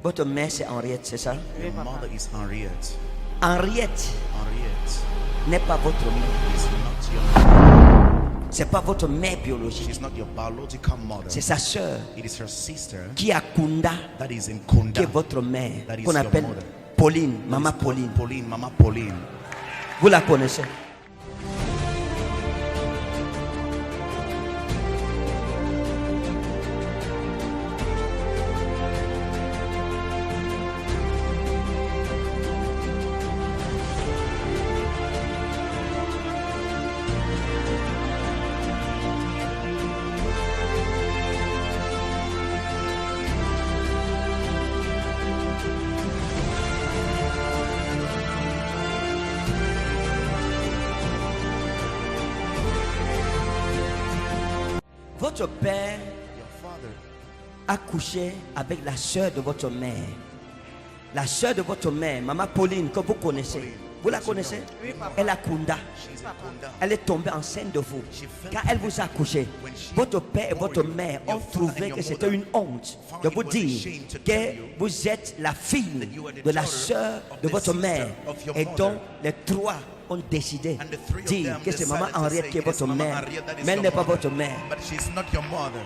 Votre mère c'est Henriette, c'est ça? Your mother is Henriette. Henriette Henriette n'est pas votre mère. is not your mother. C'est pas votre mère biologique. She's not your biological mother. C'est sa sœur It is her sister qui a Kunda, that is in qui Kunda. est votre mère, That is qu'on your appelle mother. Pauline, That Maman is Pauline. Pauline, Mama Pauline. Vous la connaissez? Votre père Your father a couché avec la sœur de votre mère. La sœur de votre mère, Maman Pauline, que vous connaissez. Vous la connaissez? Elle a Kunda. she's in Kunda. Elle est tombée enceinte de vous. Quand elle vous a accouché, votre père et votre mère ont trouvé que c'était une honte de vous dire que vous êtes la fille de la sœur de votre mère. Et donc, les trois ont décidé And the three de of dire them que c'est decided Maman to Henriette say qui est it is votre Mama mère. Henriette that is Mais elle your n'est pas mother. votre mère. But she's not your mother.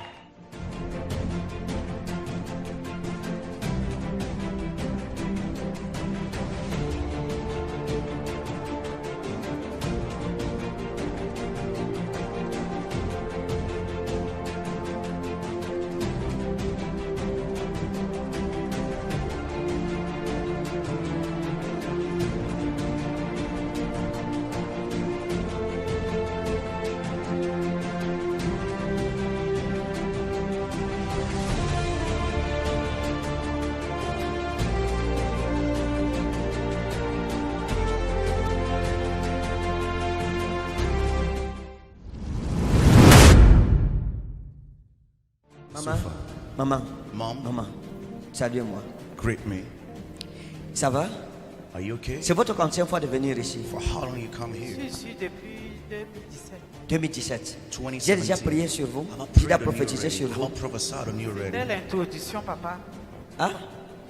Maman, Sofa. maman, Mom, maman, saluez-moi. greet me. Ça va? Are you okay? C'est votre quantième fois de venir ici? For how long you come here? Je suis depuis 2017. 2017. 2017. J'ai déjà prié sur vous. Have I J'ai déjà prayed on you prophétisé already? sur Have vous. I prophesied on you already? C'était l'introduction, papa. Hein?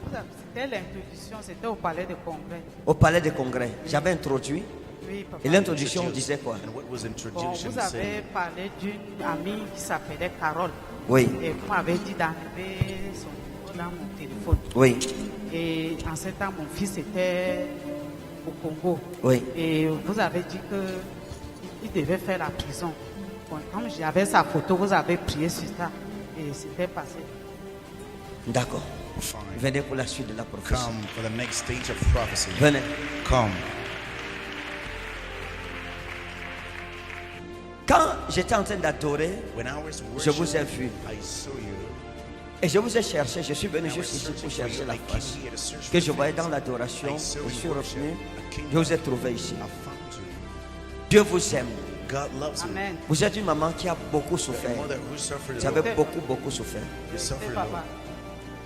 C'était l'introduction, c'était au palais de congrès. Au palais des congrès. J'avais introduit. Oui, papa. Et l'introduction disait quoi? And what was Bon, introduction vous avez saying? parlé d'une amie qui s'appelait Carole. Oui, Et vous m'avez dit d'enlever son numéro dans mon téléphone. oui, Et en ce temps, mon fils était au Congo. oui. Et vous avez dit qu'il devait faire la prison. Bon, comme j'avais sa photo, vous avez prié sur ça. Et c'était passé. D'accord. Fine. Venez pour la suite de la prophétie. Come for the next stage of prophecy. Venez. Come. Quand j'étais en train d'adorer, When I was je vous ai worshiping, vu. I saw you. Et je vous ai cherché. Je suis venu I was juste ici searching pour for chercher you. la I came face here to search que for je voyais you. dans l'adoration. I saw Je you suis worship. revenu. I came Je vous ai back. trouvé ici. I found you. Dieu vous aime. God loves you. Amen. Vous êtes une maman qui a beaucoup Your souffert. mother who suffered Vous a avez lot. beaucoup souffert. You C'était suffered a lot. papa.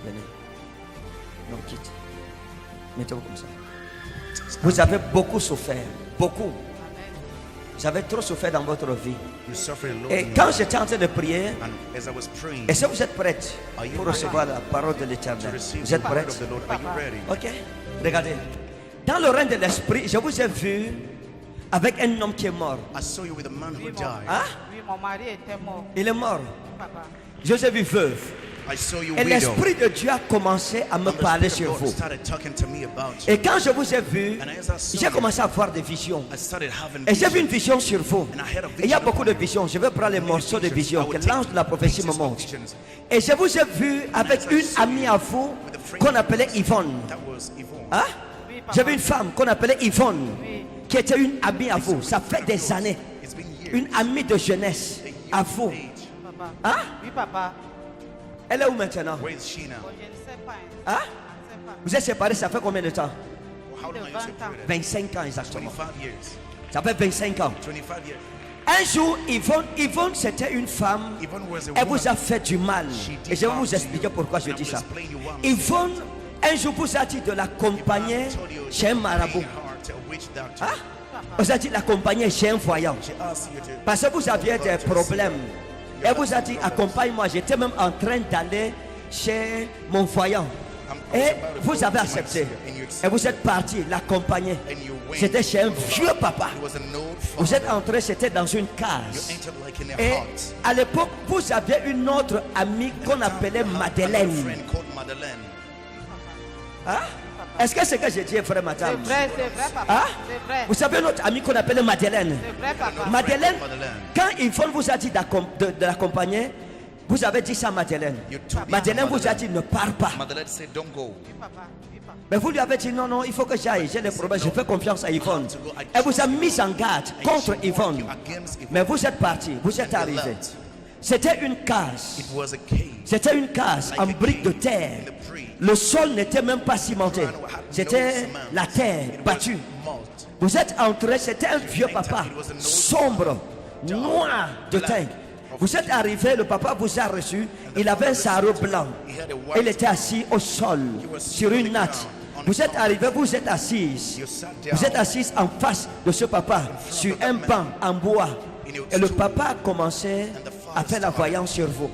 Venez. Non, quitte. Mettez-vous comme ça. Vous avez beaucoup souffert. Beaucoup. Vous avez trop souffert dans votre vie. You suffered a lot. Et in quand life. j'étais en train de prier, And as I was praying est-ce que vous êtes prête Are you pour ready? recevoir la parole de to l'Éternel? receive Vous the êtes word of prête? the Lord, are you ready? Ok. Regardez. Dans le règne de l'esprit, je vous ai vu avec un homme qui est mort. I saw you with a man who Oui, died. Hein? Oui, mon mari était mort, Il est mort. papa. Je vous ai vu veuve. I saw you Et widow. l'esprit de Dieu a commencé à me And the parler Spirit sur of God vous. started talking to me about you. Et quand je vous ai vu, And as I saw j'ai you, commencé à voir des visions. I started having Et j'ai vu une visions. vision sur vous. And I had a Et il y a vision beaucoup de upon you. visions. Je vais prendre les Many morceaux de visions. visions I que will take l'ange de la prophétie me pieces of montre. visions. Et je vous ai vu avec as I une saw amie you à vous with a friend qu'on appelait Yvonne. That was Yvonne. Hein? Oui, papa. J'avais une femme qu'on appelait Yvonne, Oui. qui était une amie à vous. Ça fait des années. It's been years. Une amie de jeunesse à vous. Age. Papa. Hein? Oui, papa. Elle est où maintenant? Where is she now? Bon, je ne sais pas. Hein? Je ne sais pas. Vous êtes séparés, ça fait combien de temps? How long are you 20 ans. separated? 25 ans exactement. 25 years. Ça fait 25 ans. 25 years. Un jour, Yvonne c'était une femme. Yvonne was a Elle woman. vous a fait du mal. She did Et je vais harm vous to expliquer you. pourquoi je And I dis will ça. explain you why. Yvonne, un jour vous a dit de l'accompagner Yvonne told you chez un to marabout. bring her to a witch doctor. Hein? Vous a dit l'accompagner chez un voyant. She asked you to Parce que vous aviez des problèmes. Elle vous a dit accompagne-moi. J'étais même en train d'aller chez mon voyant. Et vous avez accepté. Et vous êtes parti l'accompagner. C'était chez un vieux papa. Vous êtes entré, c'était dans une case. Et à l'époque, vous aviez une autre amie qu'on appelait Madeleine. Hein? Est-ce que c'est ce que j'ai dit, frère madame? C'est vrai, papa. Hein? C'est vrai. Vous savez notre amie qu'on appelait Madeleine. C'est vrai, papa. Madeleine, quand Yvonne vous a dit de l'accompagner, vous avez dit ça à Madeleine. Madeleine vous a dit ne pars pas. Madeleine said, don't go. Oui, papa. Oui, papa. Mais vous lui avez dit non, il faut que j'aille, j'ai des problèmes, je fais confiance à Yvonne. Elle vous a mis en garde contre Yvonne. Mais vous êtes parti, vous êtes arrivé. C'était une case. It was a cave. C'était une case en briques de terre. Le sol n'était même pas cimenté. C'était la terre battue. Vous êtes entré, c'était un vieux papa, sombre, noir de teint. Vous êtes arrivé, le papa vous a reçu. Il avait un sarrau blanc. Il était assis au sol, sur une natte. Vous êtes arrivé, vous êtes assise. Vous êtes assise en face de ce papa, sur un banc en bois. Et le papa a commencé à faire la voyance sur vous.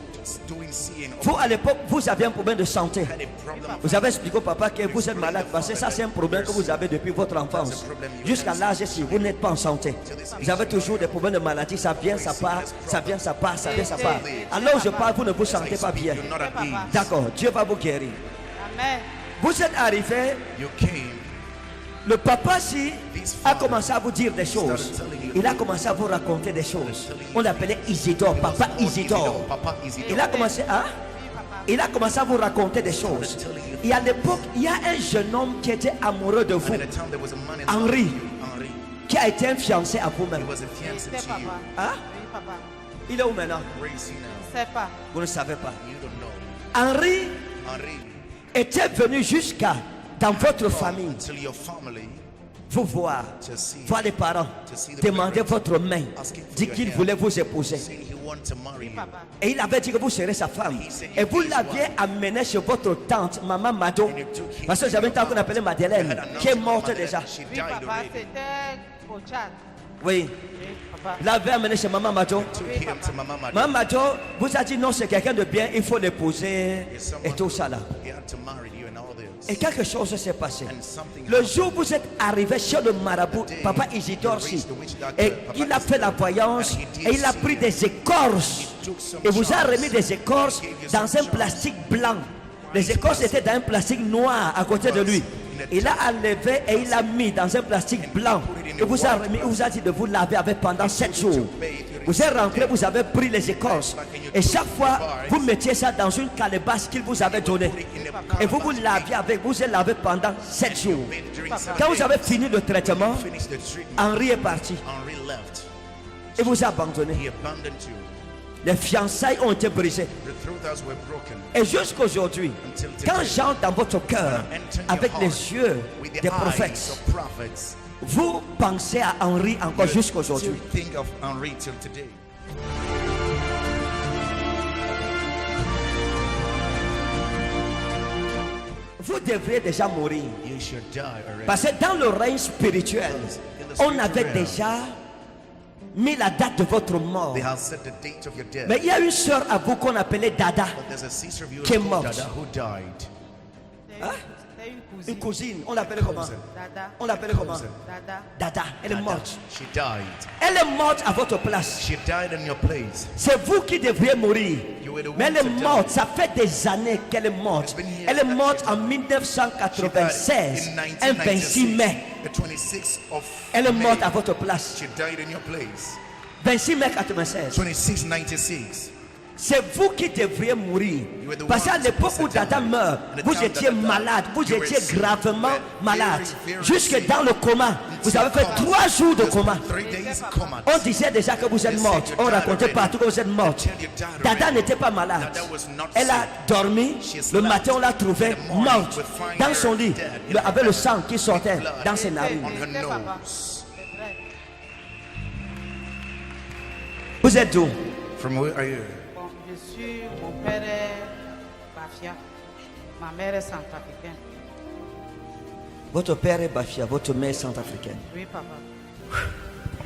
Vous, à l'époque, vous aviez un problème de santé. Vous avez expliqué au papa que vous êtes malade parce que ça, c'est un problème que vous avez depuis votre enfance. Jusqu'à l'âge si vous n'êtes pas en santé. Vous avez toujours des problèmes de maladie. Ça vient, ça part, ça vient, ça part, ça vient, ça part. Alors je parle, vous ne vous sentez pas bien. D'accord, Dieu va vous guérir. Amen. Vous êtes arrivé, You came. le papa si a commencé à vous dire des choses. Il a commencé à vous raconter des choses. On l'appelait Isidore, papa Isidore. Papa Isidore. Il a commencé à... Il a commencé à vous raconter des choses. Et à l'époque, il y a un jeune homme qui était amoureux de vous, At the time, there was a man in Henri, Henri. qui a été un fiancé à vous-même. He was a fiancé C'est to you. papa. Hein? Oui, papa. Il est où maintenant? Where is he now? C'est pas. Vous ne savez pas. You don't know. Henri Henri. était venu jusqu'à dans votre famille Until your family vous voir les parents, demander votre main, dit qu'il voulait vous épouser. said he wanted to marry you. Papa. Et il avait dit que vous serez sa femme. Et vous l'aviez amené chez votre tante, maman Mado. Parce que j'avais une tante qu'on appelait Madeleine, qui est morte déjà. She Oui, died papa, already. c'était au Tchad. Oui, Oui, papa. il l'avait amené chez maman Mado. Took him to Mama Mado. Maman Mado vous a dit non, c'est quelqu'un de bien, il faut l'épouser et tout ça là. He had to marry you and all this. Et quelque chose s'est passé. And something Le jour où vous êtes arrivé chez le marabout, papa Isidore, et il a fait la voyance et il a pris des écorces et vous a remis des écorces dans un plastique blanc. Les écorces étaient dans un plastique noir à côté de lui. Il a enlevé et il l'a mis dans un plastique blanc. Et vous a remis, il vous a dit de vous laver avec pendant 7 jours. Vous êtes rentré, vous avez pris les écorces. Et chaque fois, vous mettiez ça dans une calebasse qu'il vous avait donnée. Et vous vous laviez avec, vous êtes lavé pendant 7 jours. Quand vous avez fini le traitement, finished the treatment. Henri est parti. Henri left. Et vous a abandonné. He abandoned you. Les fiançailles ont été brisées. The throats were broken. Et jusqu'aujourd'hui, quand j'entre dans votre cœur avec les yeux With the des eyes prophètes, of prophets. vous pensez à Henri encore You jusqu'aujourd'hui. still think of Henri till today. Vous devriez déjà mourir. You should die already. Parce que dans le règne spirituel, on avait déjà mis la date de votre mort. They have set the date of your death. Mais il y a une sœur à vous qu'on appelait Dada, But there's a sister of yours qui est called morte. Dada who died. C'était une une cousine. cousine. On l'appelait comment? Dada. On l'appelait comment? Dada. Dada, elle est Dada. morte. She died. Elle est morte à votre place. She died in your place. C'est vous qui devriez mourir. You were the Mais one elle to est die. morte, ça fait des années qu'elle est morte. It's been years Elle est that morte en She 1996, died un in 26 mai. The 26th of Elle est May. morte à votre place. She died in your place. 26 mai 96. 2696. C'est vous qui devriez mourir. You were the Parce qu'à one l'époque où supposed to Dada die. meurt, And the vous time étiez Dada died, malade, vous you were étiez sick. gravement You were malade. very Jusque sick. dans le coma, vous avez fait 3 jours de coma. 3 days coma. On disait déjà que vous êtes morte. On racontait partout que vous êtes morte. Dada n'était pas malade. Elle a dormi. Le matin, on l'a trouvée morte dans son lit, avec le sang qui sortait dans ses narines. On her C'était papa. nose. C'est vrai. Vous êtes d'où? From where are you? Bon, mon père est Bafia. Ma mère est centrafricaine. Votre père est Bafia, votre mère est centrafricaine. Oui, papa.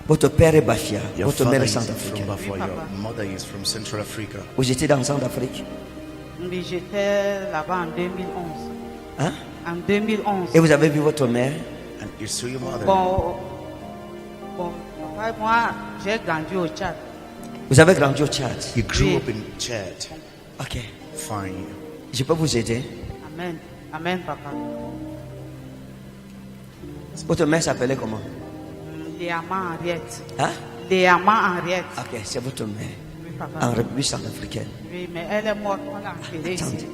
Votre père est Bafia, Your votre mère father est is from centrafricaine. Bafia. Oui, Your papa. mother is from Central Africa. Vous étiez dans le Centrafrique. Oui, j'étais là-bas en 2011. en 2011. Et vous avez vu votre mère. And you saw your mother. Bon, papa et moi, j'ai grandi au Tchad. Vous avez grandi au Tchad. You grew Oui. up in Chad. Ok. Fine. Je peux vous aider. Amen. Amen, papa. Votre mère s'appelait comment? Léama Henriette. Hein? Léama Henriette. Ok, c'est votre mère. Oui, papa. En République centrafricaine. Oui, mais elle est morte, on l'a enterrée ici. Attendez.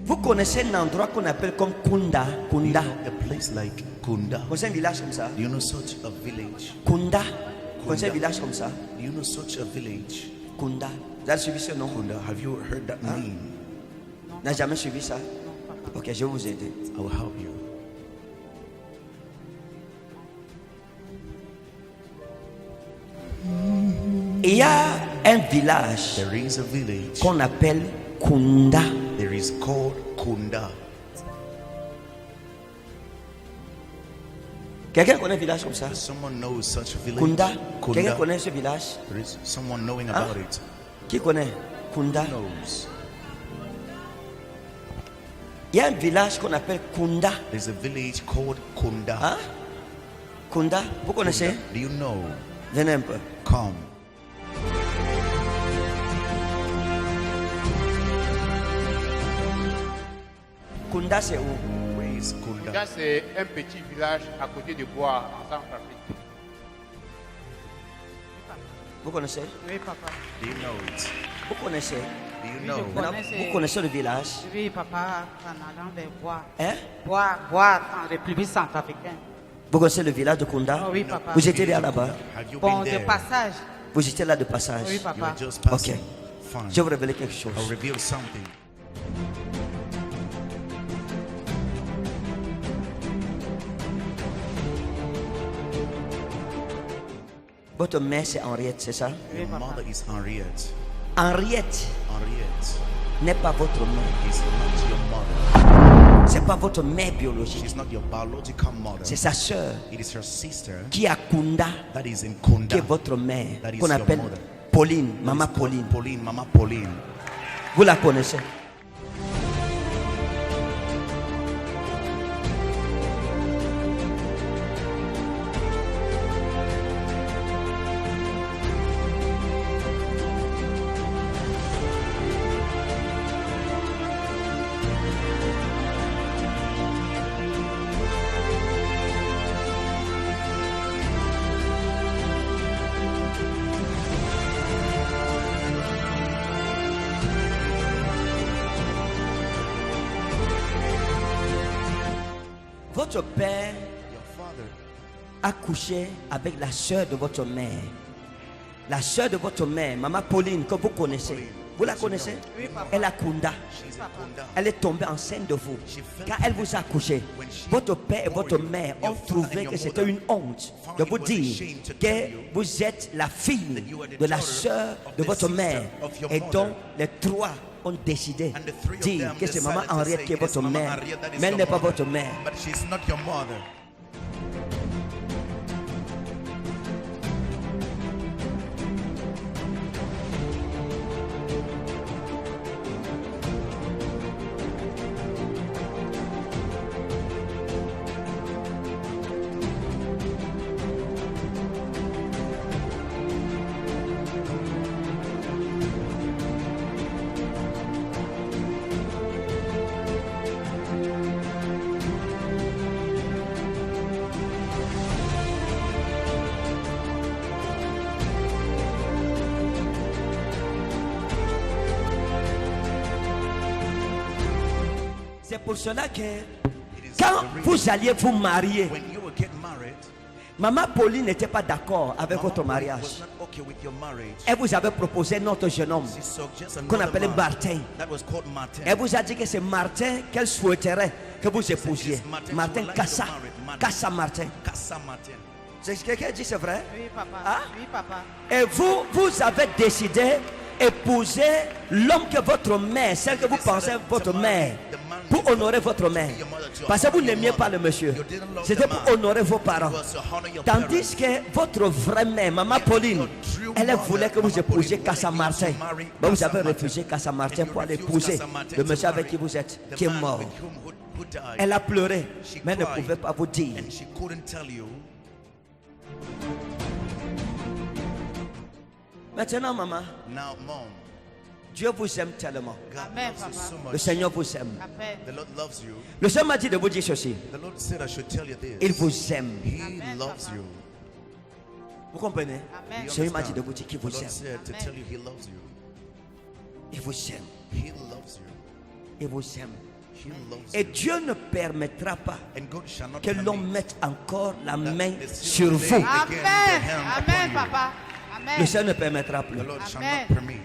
Vous connaissez un endroit qu'on appelle comme Kunda? Kunda. A place like Kunda. Vous connaissez un village comme ça? Do you know such a village? Kunda. Vous connaissez un village comme ça? Do you know such a village? Kunda. Vous avez suivi ce nom? Kunda. Have you heard that name? Vous n'avez jamais suivi ça? Ok, je vais vous aider. I will help you. Il y a un village There is a village. qu'on appelle Kunda. There is called Kunda. Quelqu'un connaît un village comme ça? Does someone know such a village? Kunda. Quelqu'un Kunda. connaît ce village? There is someone knowing Hein? about it. Qui connaît? Kunda. Who knows? Il y a un village qu'on appelle Kunda. There's a village called Kunda. Hein? Kunda, vous connaissez? Kunda. Do you know? Venez un peu. Come. Kunda, c'est où? Where is Kunda? Ça, c'est un petit village à côté de Bois, en Centrafrique. Vous connaissez? Oui, papa. Do you know it? Vous connaissez? Do you Oui, know? je Maintenant, connais. vous connaissez le village? Oui, papa, en allant vers Bois. Hein? Bois en République centrafricaine. Vous connaissez le village de Kunda? Oh, oui, papa. Vous étiez là là-bas? Have you Bon, been de there? passage. Vous étiez là de passage? Oui, You papa. are just passing. Ok. Fine. Je vais vous révéler quelque chose. I'll reveal something. Votre mère, c'est Henriette, c'est ça? Oui, Your papa. mother is Henriette. Henriette Henriette n'est pas votre mère. is not your mother. C'est pas votre mère biologique. She's not your biological mother. C'est sa sœur It is her sister qui est à Kunda, that is in qui Kunda. est votre mère, That is qu'on your appelle mother. Pauline, That Maman is called Pauline. Pauline, Mama Pauline. Vous la connaissez? Votre père Your father a couché avec la sœur de votre mère. La sœur de votre mère, Maman Pauline, que vous connaissez. Vous la connaissez? Oui, papa. Elle a Kunda. she's in Kunda. Elle est tombée enceinte de vous. Quand elle vous a accouché, votre père et votre mère ont trouvé que c'était une honte de vous dire que vous êtes la fille de la sœur de votre mère. Et donc, les trois ont décidé And the three de of dire them que c'est Maman decided to Henriette say, qui est "Yes, votre Mama mère. Henriette, that is Mais elle your n'est pas mother, votre mère. But she's not your mother. C'est pour cela que It is quand the vous reason alliez vous marier, when you will get married, Maman Pauline n'était pas d'accord avec Mama votre Pauline mariage. was not okay with your marriage. Elle vous avait proposé notre jeune homme She suggests qu'on another appelait man Martin. that was called Martin. Elle vous a dit que c'est Martin qu'elle souhaiterait que vous épousiez. It's Martin she Martin would like to Kassa. marry. Martin. Kassa Martin. Kassa Martin. C'est ce que quelqu'un dit, c'est vrai? Oui, papa. Hein? Oui, papa. Et vous avez décidé épousez l'homme que votre mère, celle que vous pensez votre mère, pour honorer votre mère. Parce que vous n'aimiez pas le monsieur. C'était pour honorer vos parents. Tandis que votre vraie mère, maman Pauline, elle voulait que vous épousiez Cassa Martin. Ben, vous avez refusé Cassa Martin pour aller épouser le monsieur avec qui vous êtes, qui est mort. Elle a pleuré, mais elle ne pouvait pas vous dire. Maintenant, maman, Now, mom, Dieu vous aime tellement. God Amen, loves you so Papa. Le much. Seigneur vous aime. Amen. The Lord loves you. Le Seigneur m'a dit de vous dire ceci. The Lord said I should tell you this. Il vous aime. He Amen, loves Papa. you. Vous comprenez? Amen. You Le Seigneur m'a dit understand? de vous dire qu'il The vous Lord aime. said to Amen. tell you He loves you. Il vous aime. He loves you. Il vous aime. He loves Et you. Dieu ne permettra pas And God shall not que l'on permit mette encore la main the sur sin vous. laid again Amen. the hand Amen, upon you. Papa. Le Amen. Seigneur ne permettra plus. The Lord shall Amen. not permit.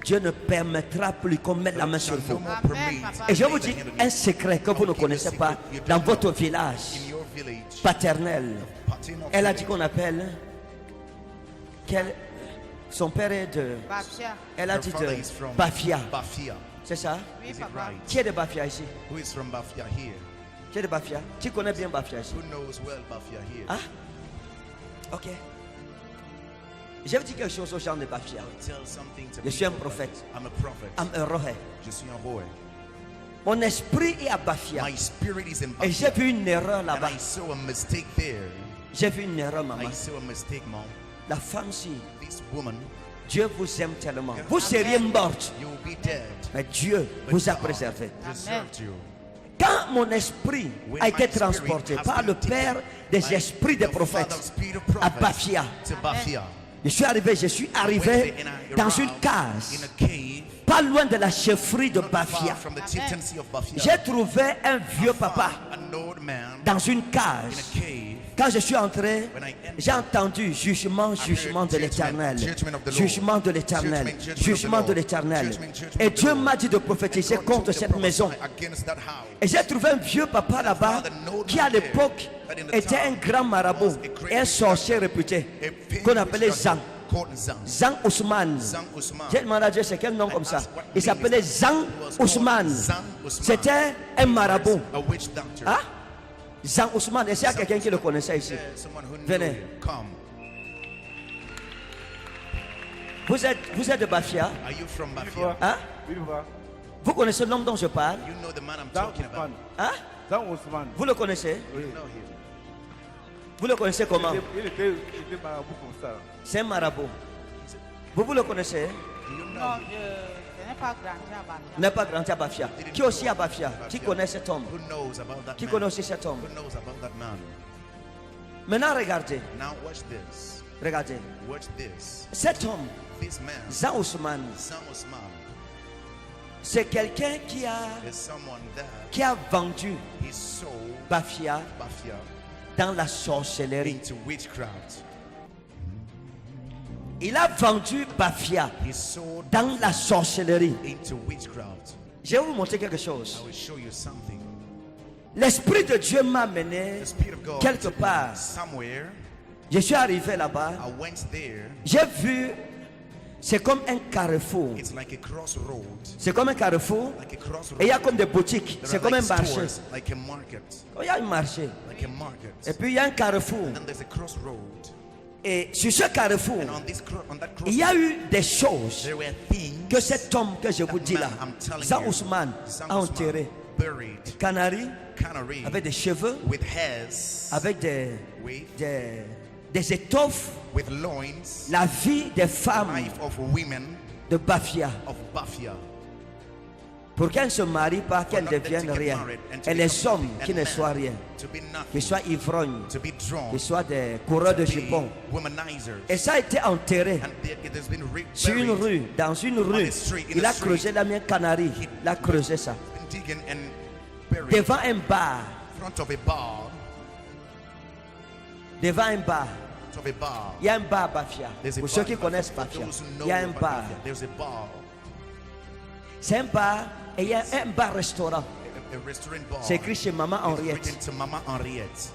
Dieu ne permettra plus qu'on mette The la main Lord sur shall vous. no more Amen, permit. Papa. Et je vous the dis hand of un you. secret que vous ne connaissez pas dans votre village In your village, paternel. paternal Elle a dit village, qu'on appelle son père est de. Bafia. Elle a her dit father de is from Bafia. Bafia. C'est ça? Oui, Is it Papa. right? Qui est de Bafia ici? Who is from Bafia here? Qui est de Bafia? Tu connais bien Bafia ici? Who knows well Bafia here? Ah? Ok. Je vais dire quelque chose aux gens de Bafia. I'll tell something to Je suis un people. prophète. I'm a prophet. I'm a rohe. Je suis un roi. Mon esprit est à Bafia. My spirit is in Et j'ai Bafia. vu une erreur And là-bas. I saw a mistake there. J'ai vu une erreur, maman. I saw a mistake, mom. La femme-ci, This woman, Dieu vous aime tellement. Vous seriez morte, you will be dead. mais Dieu vous a préservé. Preserved you. Quand mon esprit a été transporté par le Père des esprits des prophètes à Bafia, To Bafia. je suis arrivé dans une case, In a cave. pas loin de la chefferie de Not Bafia. far from the chieftaincy of Bafia. J'ai trouvé un vieux papa An old man dans une in case. a cave. Quand je suis entré, j'ai entendu jugement, jugement de l'éternel. Jugement de l'éternel. Jugement de l'éternel. Et Dieu m'a dit de prophétiser contre cette maison. Against that house. Et j'ai trouvé un vieux papa là-bas qui à l'époque était un grand marabout et un sorcier réputé qu'on appelait Zang. Called Zang. Zang Ousmane. Zang Ousmane. J'ai demandé à Dieu c'est quel nom comme ça. Il s'appelait Zang Ousmane. C'était un marabout. A witch doctor. Hein? Zang Ousmane. Est-ce qu'il y a quelqu'un qui le connaissait ici? Someone who knew Venez. him. Come. Vous êtes de Bafia? Are you from Bafia? Hein? Vous connaissez l'homme dont je parle? You know the man I'm Zang talking about. Ousmane. Hein? Zang Ousmane. Vous le connaissez? You know him. Vous le connaissez comment? Il était marabout comme ça. C'est un marabout. Vous le connaissez? Do you know Non, him? je n'ai pas grandi à Bafia. N'est pas grandi à Bafia. Qui aussi à Bafia? Qui connaît cet homme? Who knows about that Qui man? connaît aussi cet homme? Who knows about that man? Maintenant regardez. Now watch this. Regardez. Watch this. Cet homme, This man, Zang Ousmane, Zang Ousmane, c'est quelqu'un is someone that qui a vendu he sold Bafia Bafia dans la sorcellerie. into witchcraft. Il a vendu Bafia He sold dans la sorcellerie. into witchcraft. Je vais vous montrer quelque I chose. will show you something. L'Esprit de Dieu m'a mené The Spirit of God quelque took me part. somewhere. Je suis arrivé là-bas. I went there. J'ai vu, c'est comme un carrefour. It's like a crossroad. C'est comme un carrefour. Like a crossroad. Et il y a comme des boutiques. There C'est are comme un like marché. stores, like a market. Il y a un marché. Like a market. Et puis il y a un carrefour. Then there's a crossroad. Et sur ce carrefour, And on that il y crossroad, a eu des choses there were things que cet homme que je vous dis là, I'm telling Zang you, Ousmane, Zang a Ousmane enterré. buried Canari, canary avec des cheveux, with hairs, avec with des étoffes, with loins, la vie des femmes life of women de Bafia. of Bafia. Pour qu'elles ne se marient pas, qu'elles ne For not them deviennent to get rien. married and to Et become les hommes nothing, qui and ne men soient rien, to be qui nothing, soient ivrognes, to be drunk, qui soient des coureurs de to be jupons. womanizers. Et ça a été enterré And it has been sur une buried, rue, dans une rue. the street, in Il the a street. creusé la mienne Canari. Il a creusé ça. been digging and buried Devant un bar. in front of a bar. Devant un bar. In front of a bar. Il y a un bar à Bafia. There's a Pour bar ceux qui in connaissent Bafia. For Bafia, those who il y a know un about bar. Bafia, there's a bar, C'est un bar et il y a un bar-restaurant. a restaurant bar. C'est écrit chez Maman It's Henriette. written to Mama Henriette.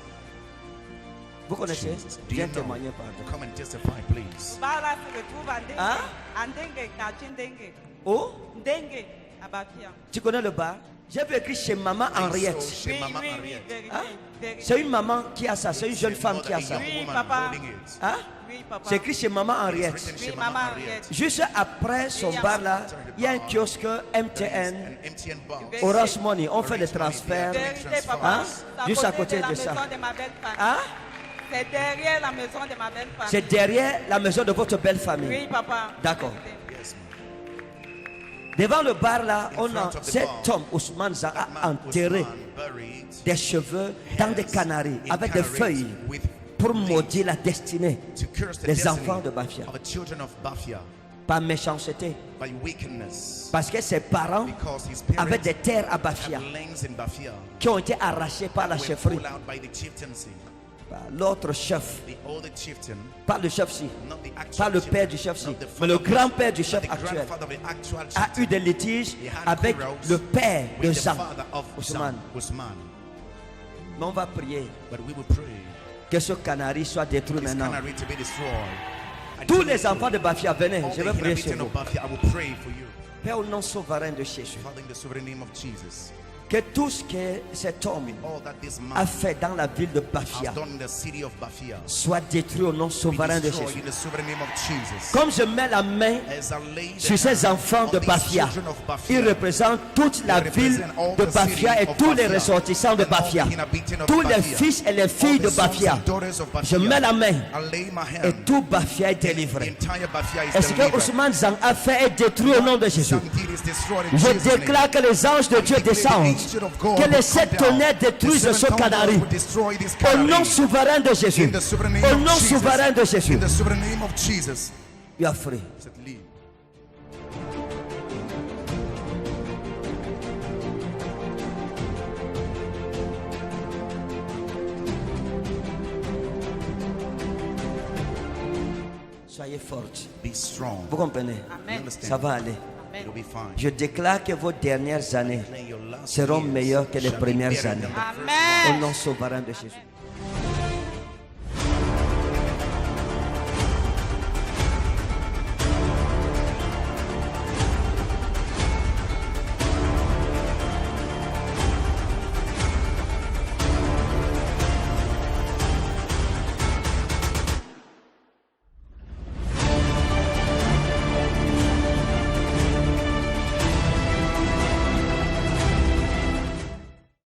Vous connaissez? Jesus. Do you Viens know? témoigner, pardon. Come and testify, please. Bala se retrouve à Ndengue. Hein? À Ndengue, quartier Ndengue. Oh, Ndengue, à Bafia. tu connais le bar? J'ai vu écrit chez maman Henriette. So, chez Oui, Maman oui, oui, Henriette. vérité, Hein? vérité. C'est une maman qui a ça, c'est une jeune femme qui a ça. Oui, woman papa. holding it. Hein? Oui, papa. C'est écrit chez maman It's Henriette. written Oui, chez maman Maman Henriette. Juste après son bar là, il y a un kiosque MTN, An MTN box. Orange Money. On fait des transferts. Vérité, papa. Hein? C'est Juste à côté de la de ça. maison de ma belle famille. Hein? C'est derrière la maison de ma belle famille. C'est derrière la maison de votre belle famille. Oui, papa. D'accord. Vérité. Yes, ma'am. Devant le bar là, on a front of the cet bar, homme, Ousmane Za, That a man, enterré Ousmane, buried des cheveux dans des canaries in avec des canaries feuilles with pour leaves maudire la destinée to curse the des destiny enfants de Bafia of the children of Bafia par méchanceté. by wickedness. Parce que ses parents Because his avaient parents des terres à Bafia had lands in Bafia qui ont été arrachées par la were chefferie, pulled out by the chieftaincy. par l'autre chef, The older chieftain, pas le chef-ci, not the actual pas le chieftain, père du chef-ci, not the mais le father, grand-père du but chef the actuel grandfather of the actual a eu chieftain des litiges He had avec quarrels le père de with the Jean, father of Ousmane. Ousmane. Mais on va prier But we will pray que ce canari soit détruit his maintenant. canary to be destroyed. I Tous tell les you, enfants de Bafia, venez, all je the vais prier sur inhabitants vous. of Bafia, I will pray for you. Père au nom souverain de Jésus, Father, in the sovereign name of Jesus, que tout ce que cet homme all that this a man fait dans la ville de has Bafia done in the city of Bafia soit détruit au nom be souverain de destroyed Jésus. in the sovereign name of Jesus. Comme je mets la main As I lay the sur ces hand enfants on de these Bafia, children of Bafia, ils représentent toute la they ville represent all de the Bafia city et of tous les Bafia, ressortissants de and all the Bafia, inhabitants of tous les Bafia, fils et les filles all de the sons Bafia. and daughters of Je Bafia. mets la main I lay my hand et tout Bafia est and délivré. the entire Bafia is Et ce que delivered. Ousmane Zang a fait est détruit au nom de Jésus. Some deed is destroyed in Je Jesus' name. déclare que les anges de Dieu descendent, que les sept tonnerres détruisent ce canari. Au nom souverain de Jésus. In the sovereign name Au of nom Jesus. souverain de Jésus. In the sovereign name of Jesus. You are free. Said, leave. Soyez forte. Be strong. Vous comprenez? You Amen. understand? Ça va aller. You'll be fine. Je déclare que vos dernières années Declare your last seront years meilleures que les shall be premières better années. than the first Au Amen. nom souverain de Jésus.